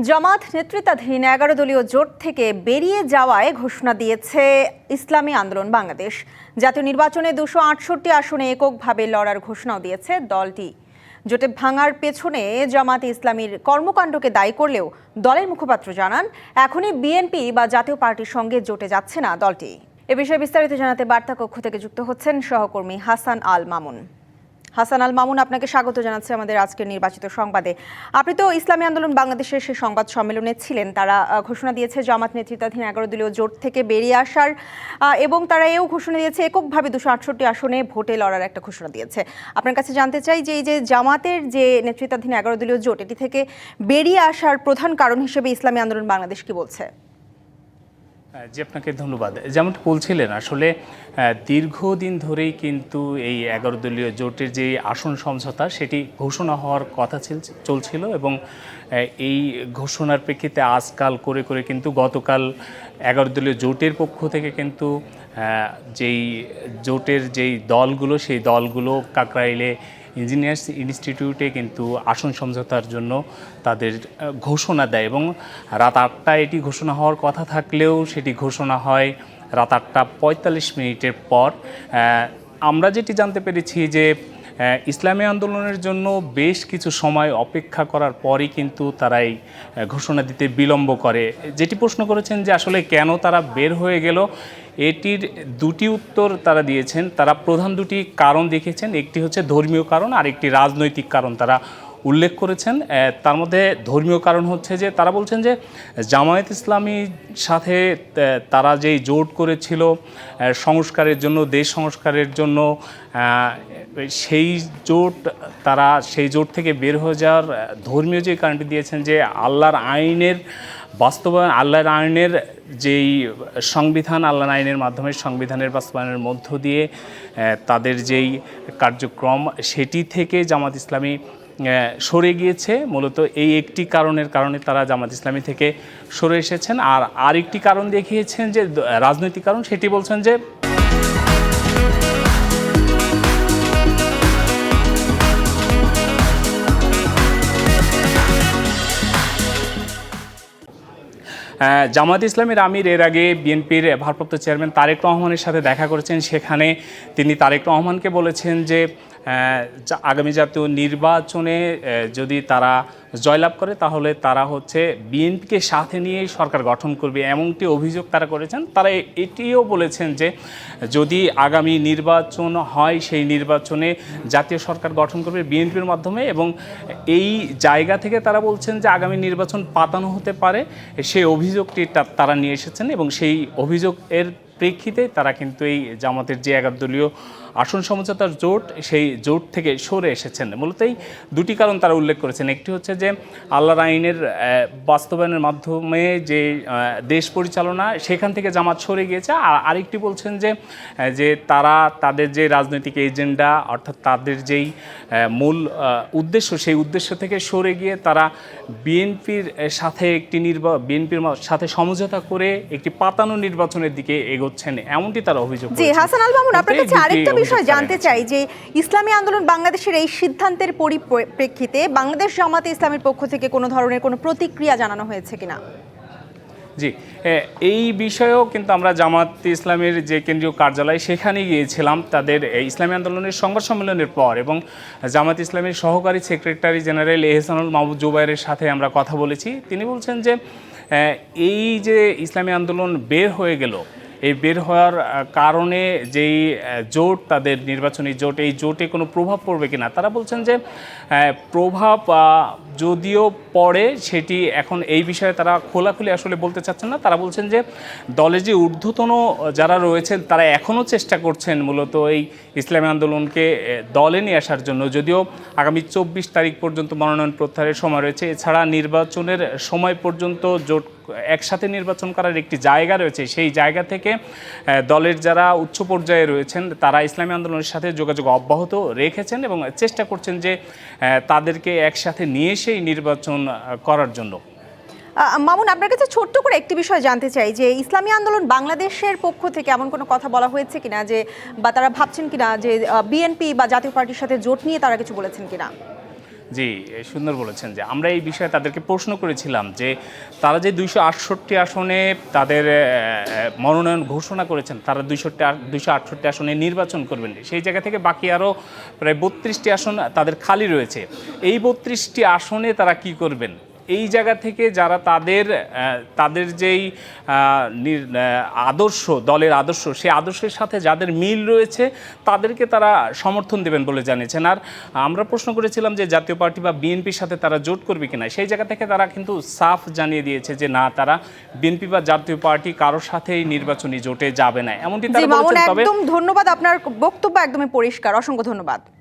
জামাত নেতৃত্বাধীন ১১ দলীয় জোট থেকে বেরিয়ে যাওয়ায় ঘোষণা দিয়েছে ইসলামী আন্দোলন বাংলাদেশ। জাতীয় নির্বাচনে ২৬৮ আসনে এককভাবে লড়ার ঘোষণাও দিয়েছে দলটি। জোটে ভাঙার পেছনে জামাত ইসলামীর কর্মকাণ্ডকে দায়ী করলেও দলের মুখপাত্র জানান, এখনই বিএনপি বা জাতীয় পার্টির সঙ্গে জোটে যাচ্ছে না দলটি। এ বিষয়ে বিস্তারিত জানাতে বার্তা কক্ষ থেকে যুক্ত হচ্ছেন সহকর্মী হাসান আল মামুন। হাসান আল মামুন, আপনাকে স্বাগত জানাচ্ছি আমাদের আজকের নির্বাচিত সংবাদে। আপনি তো ইসলামী আন্দোলন বাংলাদেশের সেই সংবাদ সম্মেলনে ছিলেন। তারা ঘোষণা দিয়েছে জামাত নেতৃত্বাধীন ১১ দলীয় জোট থেকে বেরিয়ে আসার, এবং তারা এও ঘোষণা দিয়েছে এককভাবে ২৬৮ আসনে ভোটে লড়ার একটা ঘোষণা দিয়েছে। আপনার কাছে জানতে চাই যে এই যে জামাতের যে নেতৃত্বাধীন ১১ দলীয় জোট, এটি থেকে বেরিয়ে আসার প্রধান কারণ হিসেবে ইসলামী আন্দোলন বাংলাদেশ কি বলছে? জি, আপনাকে ধন্যবাদ। যেমনটা বলছিলেন, আসলে দীর্ঘদিন ধরেই কিন্তু এই ১১ দলীয় জোটের যে আসন সমঝোতা সেটি ঘোষণা হওয়ার কথা চলছিল, এবং এই ঘোষণার প্রেক্ষিতে আজকাল করে করে কিন্তু গতকাল ১১ দলীয় জোটের পক্ষ থেকে কিন্তু যেই জোটের যেই দলগুলো, সেই দলগুলো কাকরাইলে ইঞ্জিনিয়ার্স ইনস্টিটিউটে কিন্তু আসন সমঝোতার জন্য তাদের ঘোষণা দেয়, এবং রাত ৮টায় এটি ঘোষণা হওয়ার কথা থাকলেও সেটি ঘোষণা হয় রাত ৮টা ৪৫ পর। আমরা যেটি জানতে পেরেছি যে ইসলামী আন্দোলনের জন্য বেশ কিছু সময় অপেক্ষা করার পরই কিন্তু তারা এই ঘোষণা দিতে বিলম্ব করে। যেটি প্রশ্ন করেছেন যে আসলে কেন তারা বের হয়ে গেল, এটির দুটি উত্তর তারা দিয়েছেন। তারা প্রধান দুটি কারণ দেখিয়েছেন, একটি হচ্ছে ধর্মীয় কারণ আর একটি রাজনৈতিক কারণ তারা উল্লেখ করেছেন। তার মধ্যে ধর্মীয় কারণ হচ্ছে যে তারা বলছেন যে জামায়াত ইসলামীর সাথে তারা যেই জোট করেছিল সংস্কারের জন্য, দেশ সংস্কারের জন্য, সেই জোট থেকে বের হয়ে যাওয়ার ধর্মীয় যে কারণটি দিয়েছেন যে আল্লাহর আইনের বাস্তবায়ন, আল্লাহর আইনের যেই সংবিধান, আল্লাহর আইনের মাধ্যমে সংবিধানের বাস্তবায়নের মধ্য দিয়ে তাদের যেই কার্যক্রম, সেটি থেকে জামাত ইসলামী সরে গিয়েছে। মূলত এই একটি কারণের কারণে তারা জামাত ইসলামী থেকে সরে এসেছেন। আর আরেকটি কারণ দেখিয়েছেন যে রাজনৈতিক কারণ, সেটি বলছেন যে জামায়াত ইসলামীর আমির এর আগে বিএনপির ভারপ্রাপ্ত চেয়ারম্যান তারেক রহমানের সাথে দেখা করেছেন। সেখানে তিনি তারেক রহমানকে বলেছেন যে আগামী জাতীয় নির্বাচনে যদি তারা জয়লাভ করে তাহলে তারা হচ্ছে বিএনপিকে সাথে নিয়েই সরকার গঠন করবে, এমনটি অভিযোগ তারা করেছেন। তারা এটিও বলেছেন যে যদি আগামী নির্বাচন হয় সেই নির্বাচনে জাতীয় সরকার গঠন করবে বিএনপির মাধ্যমে, এবং এই জায়গা থেকে তারা বলছেন যে আগামী নির্বাচন পাতানো হতে পারে, সেই অভিযোগটি তারা নিয়ে এসেছেন, এবং সেই অভিযোগের প্রেক্ষিতে তারা কিন্তু এই জামাতের যে ১১ দলীয় আসন সমঝোতার জোট, সেই জোট থেকে সরে এসেছেন। মূলত এই দুটি কারণ তারা উল্লেখ করেছেন। একটি হচ্ছে যে আল্লাহর আইনের বাস্তবায়নের মাধ্যমে যে দেশ পরিচালনা, সেখান থেকে জামাত সরে গিয়েছে। আর আরেকটি বলছেন যে তারা তাদের যে রাজনৈতিক এজেন্ডা, অর্থাৎ তাদের যেই মূল উদ্দেশ্য, সেই উদ্দেশ্য থেকে সরে গিয়ে তারা বিএনপির সাথে সমঝোতা করে একটি পাতানো নির্বাচনের দিকে এগোচ্ছেন, এমনটি তারা অভিযোগ করেছেন। জি, হাসান আল মামুন, আপনার কাছে আরেকটা বিষয় জানতে চাই যে ইসলামী আন্দোলন বাংলাদেশের এই সিদ্ধান্তের পরিপ্রেক্ষিতে বাংলাদেশ জামাতে ইসলামীর পক্ষ থেকে কোনো ধরনের কোনো প্রতিক্রিয়া জানানো হয়েছে কিনা? জি, এই বিষয়েও কিন্তু আমরা জামাত ইসলামের যে কেন্দ্রীয় কার্যালয়, সেখানে গিয়েছিলাম তাদের ইসলামী আন্দোলনের সংবাদ সম্মেলনের পর, এবং জামাত ইসলামের সহকারী সেক্রেটারি জেনারেল এহসানুল মাহমুদ জুবায়েরের সাথে আমরা কথা বলেছি। তিনি বলছেন যে এই যে ইসলামী আন্দোলন বের হয়ে গেল, এই বের হওয়ার কারণে যেই জোট, তাদের নির্বাচনী জোট, এই জোটে কোনো প্রভাব পড়বে কিনা। তারা বলছেন যে প্রভাব যদিও পড়ে, সেটি এখন এই বিষয়ে তারা খোলাখুলি আসলে বলতে চাচ্ছেন না। তারা বলছেন যে দলে যে ঊর্ধ্বতন যারা রয়েছেন তারা এখনও চেষ্টা করছেন মূলত এই ইসলামী আন্দোলনকে দলে নিয়ে আসার জন্য, যদিও আগামী ২৪ তারিখ পর্যন্ত মনোনয়ন প্রত্যাহারের সময় রয়েছে। এছাড়া নির্বাচনের সময় পর্যন্ত জোট একসাথে নির্বাচন করার একটি জায়গা রয়েছে। সেই জায়গা থেকে দলের যারা উচ্চ পর্যায়ে রয়েছেন তারা ইসলামী আন্দোলনের সাথে যোগাযোগ অব্যাহত রেখেছেন, এবং চেষ্টা করছেন যে তাদেরকে একসাথে নিয়ে সেই নির্বাচন করার জন্য। মামুন, আপনার কাছে ছোট্ট করে একটি বিষয় জানতে চাই যে ইসলামী আন্দোলন বাংলাদেশের পক্ষ থেকে এমন কোনো কথা বলা হয়েছে কিনা, যে বা তারা ভাবছেন কিনা যে বিএনপি বা জাতীয় পার্টির সাথে জোট নিয়ে তারা কিছু বলেছেন কিনা? জি, সুন্দর বলেছেন যে আমরা এই বিষয়ে তাদেরকে প্রশ্ন করেছিলাম যে তারা যে 268 আসনে তাদের মনোনয়ন ঘোষণা করেছেন, তারা 268 আসনে নির্বাচন করবেন, সেই জায়গা থেকে বাকি আরও প্রায় 32টি আসন তাদের খালি রয়েছে। এই 32টি আসনে তারা কি করবেন? এই জায়গা থেকে যারা তাদের যেই আদর্শ, দলের আদর্শ, সেই আদর্শের সাথে যাদের মিল রয়েছে তাদেরকে তারা সমর্থন দেবেন বলে জানিয়েছেন। আর আমরা প্রশ্ন করেছিলাম যে জাতীয় পার্টি বা বিএনপির সাথে তারা জোট করবে কিনা, সেই জায়গা থেকে তারা কিন্তু সাফ জানিয়ে দিয়েছে যে না, তারা বিএনপি বা জাতীয় পার্টি কারোর সাথেই নির্বাচনী জোটে যাবে না, এমনটি তারা বলেছেন। তবে একদম ধন্যবাদ, আপনার বক্তব্য একদমই পরিষ্কার, অসংখ্য ধন্যবাদ।